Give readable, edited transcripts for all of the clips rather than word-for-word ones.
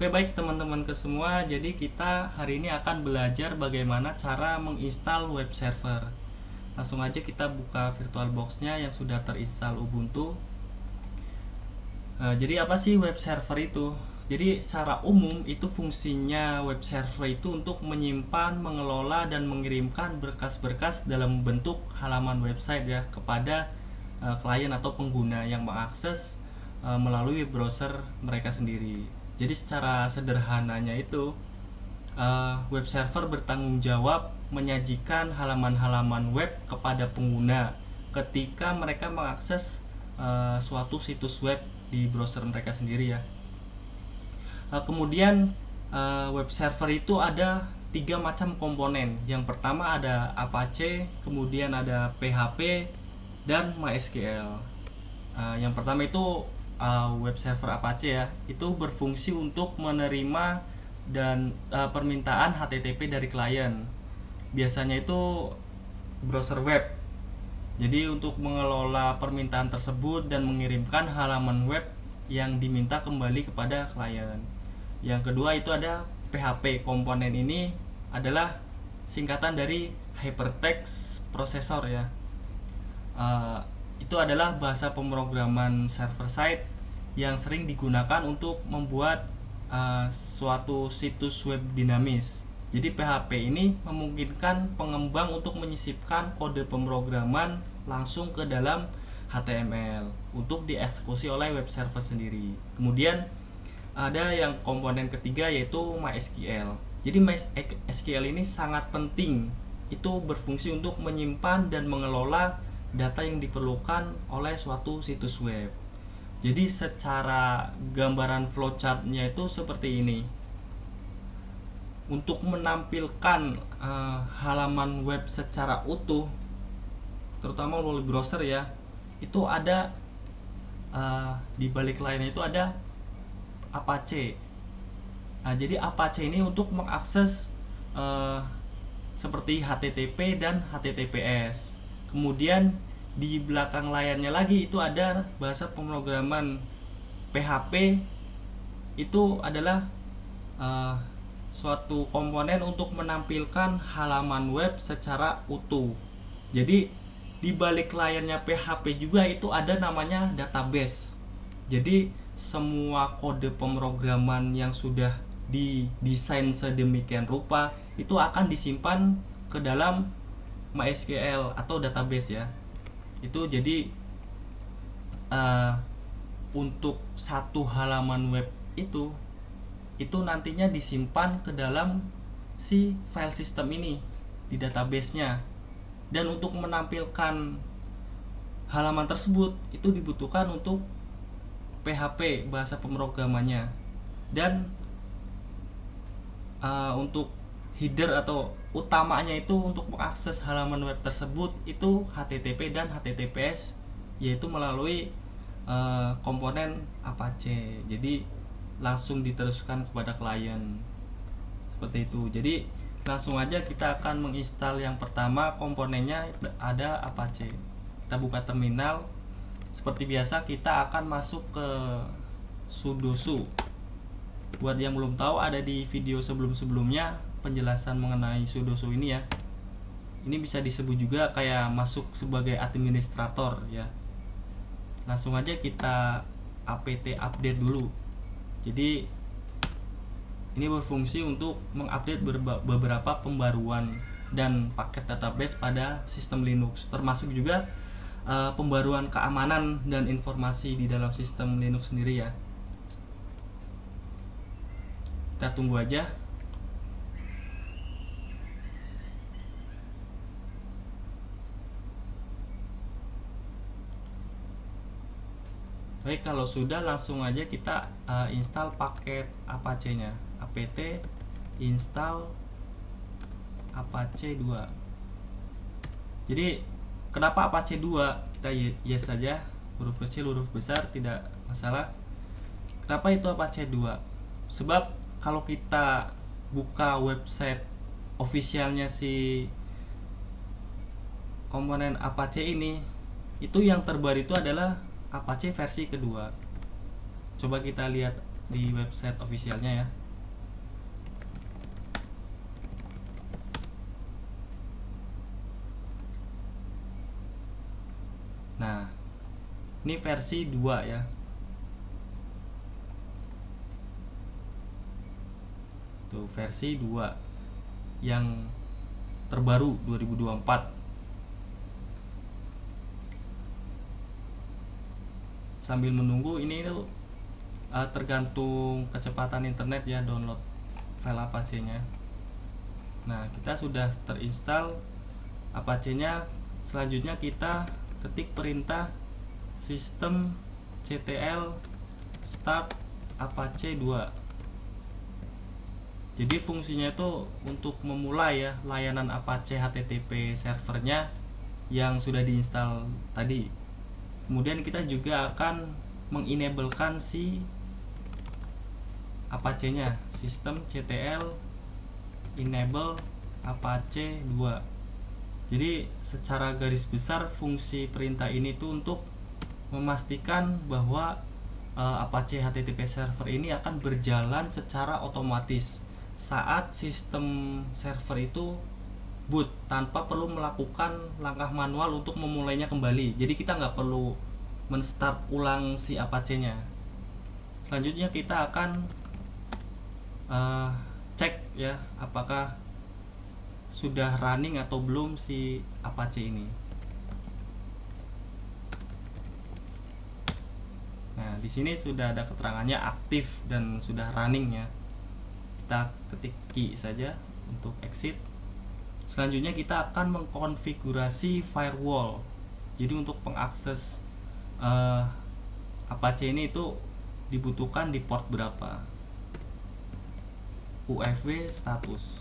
Oke, baik teman-teman ke semua, jadi kita hari ini akan belajar bagaimana cara menginstal web server. Langsung aja kita buka VirtualBox-nya yang sudah terinstall Ubuntu. Jadi apa sih web server itu? Jadi secara umum itu fungsinya web server itu untuk menyimpan, mengelola, dan mengirimkan berkas-berkas dalam bentuk halaman website ya kepada klien atau pengguna yang mengakses melalui browser mereka sendiri. Jadi secara sederhananya itu web server bertanggung jawab menyajikan halaman-halaman web kepada pengguna ketika mereka mengakses suatu situs web di browser mereka sendiri ya. Kemudian web server itu ada 3 macam komponen. Yang pertama ada Apache, kemudian ada PHP, dan MySQL. Yang pertama itu web server Apache ya, itu berfungsi untuk menerima dan permintaan HTTP dari klien. Biasanya itu browser web. Jadi untuk mengelola permintaan tersebut dan mengirimkan halaman web yang diminta kembali kepada klien. Yang kedua itu ada PHP. Komponen ini adalah singkatan dari Hypertext Processor ya. Itu adalah bahasa pemrograman server side yang sering digunakan untuk membuat suatu situs web dinamis. Jadi PHP ini memungkinkan pengembang untuk menyisipkan kode pemrograman langsung ke dalam HTML untuk dieksekusi oleh web server sendiri. Kemudian ada yang komponen ketiga yaitu MySQL. Jadi MySQL ini sangat penting. Itu berfungsi untuk menyimpan dan mengelola data yang diperlukan oleh suatu situs web. Jadi secara gambaran flowchart-nya itu seperti ini. Untuk menampilkan halaman web secara utuh, terutama melalui browser ya, itu ada di balik layarnya itu ada Apache. Jadi Apache ini untuk mengakses seperti HTTP dan HTTPS. Kemudian di belakang layarnya lagi itu ada bahasa pemrograman PHP. Itu adalah suatu komponen untuk menampilkan halaman web secara utuh. Jadi di balik layarnya PHP juga itu ada namanya database. Jadi semua kode pemrograman yang sudah didesain sedemikian rupa itu akan disimpan ke dalam MySQL atau database ya. Itu jadi untuk satu halaman web itu nantinya disimpan ke dalam si file system ini di database-nya. Dan untuk menampilkan halaman tersebut itu dibutuhkan untuk PHP bahasa pemrogramannya. Dan untuk header atau utamanya itu untuk mengakses halaman web tersebut itu HTTP dan HTTPS, yaitu melalui komponen Apache. Jadi langsung diteruskan kepada klien seperti itu. Jadi langsung aja kita akan menginstal yang pertama, komponennya ada Apache. Kita buka terminal. Seperti biasa kita akan masuk ke sudo su. Buat yang belum tahu, ada di video sebelum-sebelumnya penjelasan mengenai sudo su ini ya. Ini bisa disebut juga kayak masuk sebagai administrator ya. Langsung aja kita apt update dulu. Jadi ini berfungsi untuk mengupdate beberapa pembaruan dan paket database pada sistem Linux, termasuk juga pembaruan keamanan dan informasi di dalam sistem Linux sendiri ya. Kita tunggu aja. Baik, kalau sudah langsung aja kita install paket Apache-nya. apt install Apache 2. Jadi kenapa Apache 2? Kita yes saja, huruf kecil huruf besar tidak masalah. Kenapa itu Apache 2? Sebab kalau kita buka website officialnya si komponen Apache ini, itu yang terbaru itu adalah Apache versi kedua. Coba kita lihat di website officialnya ya. Nah, ini versi 2 ya. Tuh, versi 2 yang terbaru 2024. Sambil menunggu ini tuh tergantung kecepatan internet ya download file Apache-nya. Nah, kita sudah terinstall Apache-nya. Selanjutnya kita ketik perintah systemctl start apache 2. Jadi fungsinya itu untuk memulai ya layanan Apache HTTP servernya yang sudah diinstal tadi. Kemudian kita juga akan mengenablekan si Apache-nya, systemctl enable apache 2. Jadi secara garis besar fungsi perintah ini tuh untuk memastikan bahwa Apache HTTP server ini akan berjalan secara otomatis saat sistem server itu boot tanpa perlu melakukan langkah manual untuk memulainya kembali. Jadi kita nggak perlu men-start ulang si Apache-nya. Selanjutnya kita akan cek ya apakah sudah running atau belum si Apache ini. Nah, di sini sudah ada keterangannya aktif dan sudah running ya. Kita ketik key saja untuk exit. Selanjutnya kita akan mengkonfigurasi firewall. Jadi untuk pengakses Apache ini itu dibutuhkan di port berapa? UFW status.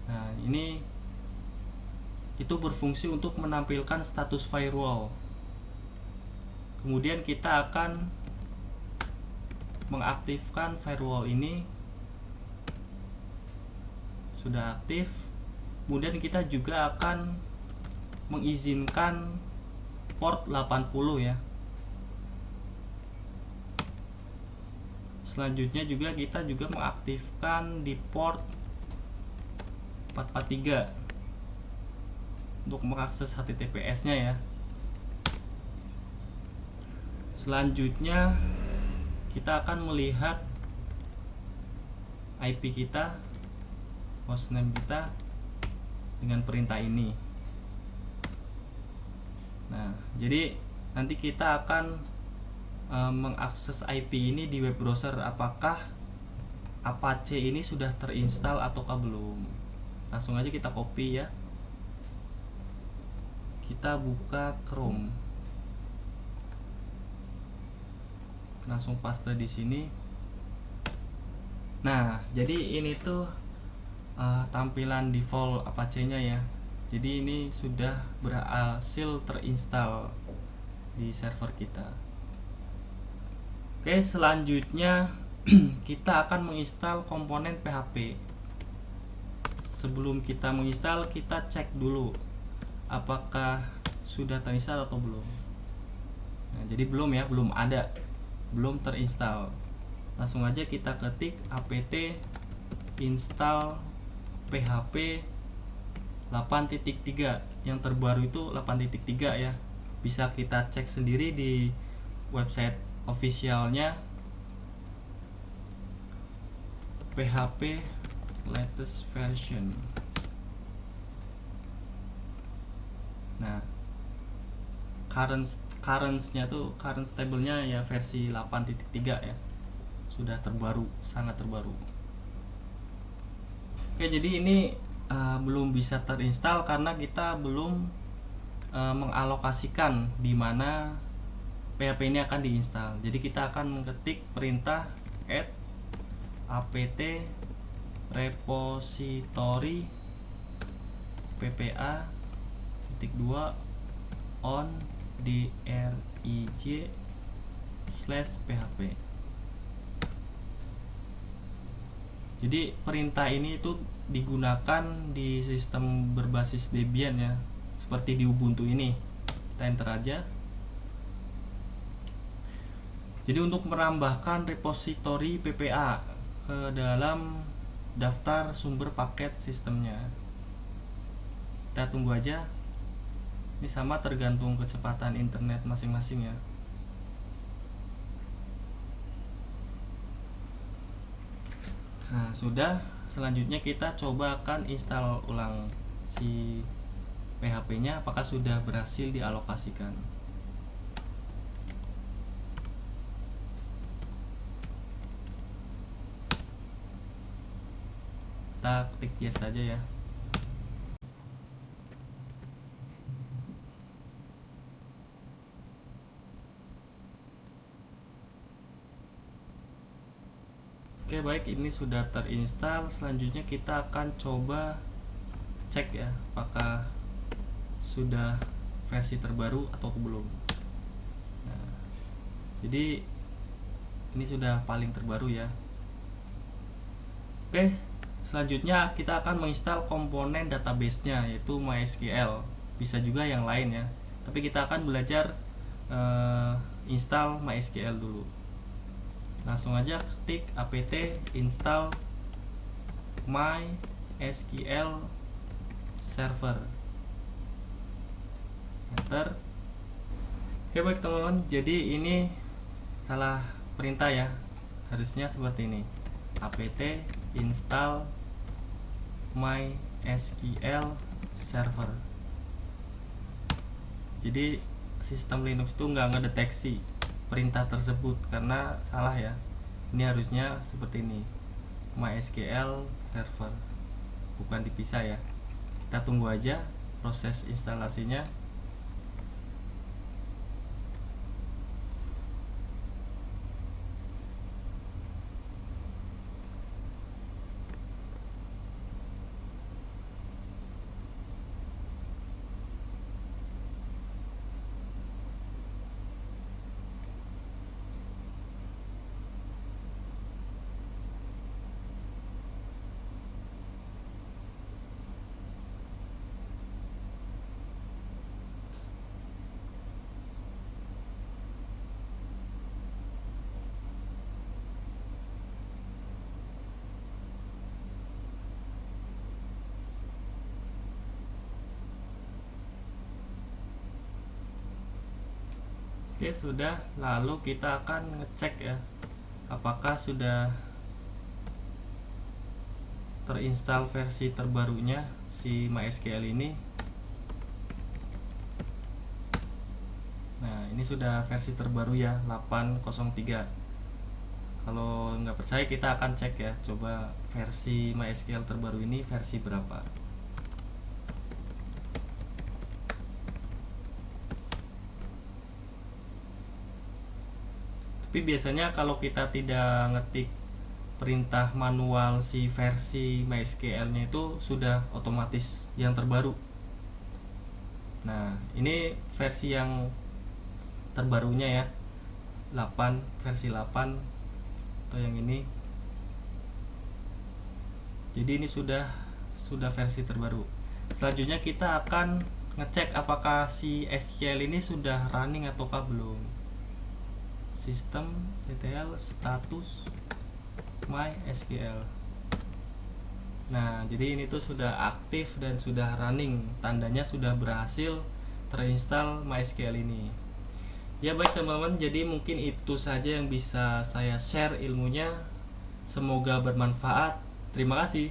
Nah, ini itu berfungsi untuk menampilkan status firewall. Kemudian kita akan mengaktifkan firewall ini. Sudah aktif. Kemudian kita juga akan mengizinkan port 80 ya. Selanjutnya juga kita juga mengaktifkan di port 443 untuk mengakses HTTPS-nya ya. Selanjutnya kita akan melihat IP kita, hostname kita dengan perintah ini. Nah, jadi nanti kita akan mengakses IP ini di web browser apakah Apache ini sudah terinstall ataukah belum. Langsung aja kita copy ya. Kita buka Chrome. Langsung paste di sini. Nah, jadi ini tuh tampilan default Apache-nya ya. Jadi ini sudah berhasil terinstall di server kita. Oke, selanjutnya kita akan menginstal komponen PHP. Sebelum kita menginstal, kita cek dulu apakah sudah terinstall atau belum. Nah, jadi belum ya, belum ada, belum terinstall. Langsung aja kita ketik apt install php 8.3. Yang terbaru itu 8.3 ya. Bisa kita cek sendiri di website officialnya PHP latest version. Nah, current-nya tuh current stable-nya ya versi 8.3 ya. Sudah terbaru, sangat terbaru. Oke, jadi ini belum bisa terinstall karena kita belum mengalokasikan di mana PHP ini akan diinstal. Jadi kita akan mengetik perintah add apt repository ppa -2 on dirij/php. Jadi perintah ini itu digunakan di sistem berbasis Debian ya, seperti di Ubuntu ini. Kita enter aja. Jadi untuk menambahkan repositori PPA ke dalam daftar sumber paket sistemnya, kita tunggu aja. Ini sama tergantung kecepatan internet masing-masing ya. Nah sudah, selanjutnya kita coba akan install ulang si PHP nya apakah sudah berhasil dialokasikan. Kita klik yes saja ya. Oke baik, ini sudah terinstall. Selanjutnya kita akan coba cek ya apakah sudah versi terbaru atau belum. Nah, jadi ini sudah paling terbaru ya. Oke, selanjutnya kita akan menginstal komponen database-nya yaitu MySQL. Bisa juga yang lain ya. Tapi kita akan belajar install MySQL dulu. Langsung aja ketik apt install MySQL server, enter. Oke baik teman-teman, jadi ini salah perintah ya, harusnya seperti ini, apt install MySQL server. Jadi sistem Linux itu nggak ngedeteksi perintah tersebut karena salah ya. Ini harusnya seperti ini, MySQL server, bukan dipisah ya. Kita tunggu aja proses instalasinya. Oke sudah, lalu kita akan ngecek ya apakah sudah terinstall versi terbarunya si MySQL ini. Nah ini sudah versi terbaru ya, 8.03. Kalau nggak percaya kita akan cek ya, coba versi MySQL terbaru ini versi berapa. Tapi biasanya kalau kita tidak ngetik perintah manual si versi MySQL-nya itu sudah otomatis yang terbaru. Nah, ini versi yang terbarunya ya. 8, versi 8 atau yang ini. Jadi ini sudah versi terbaru. Selanjutnya kita akan ngecek apakah si SQL ini sudah running ataukah belum. Sistem ctl status MySQL. Nah jadi ini tuh sudah aktif dan sudah running, tandanya sudah berhasil terinstall MySQL ini. Ya baik teman-teman, jadi mungkin itu saja yang bisa saya share ilmunya, semoga bermanfaat. Terima kasih.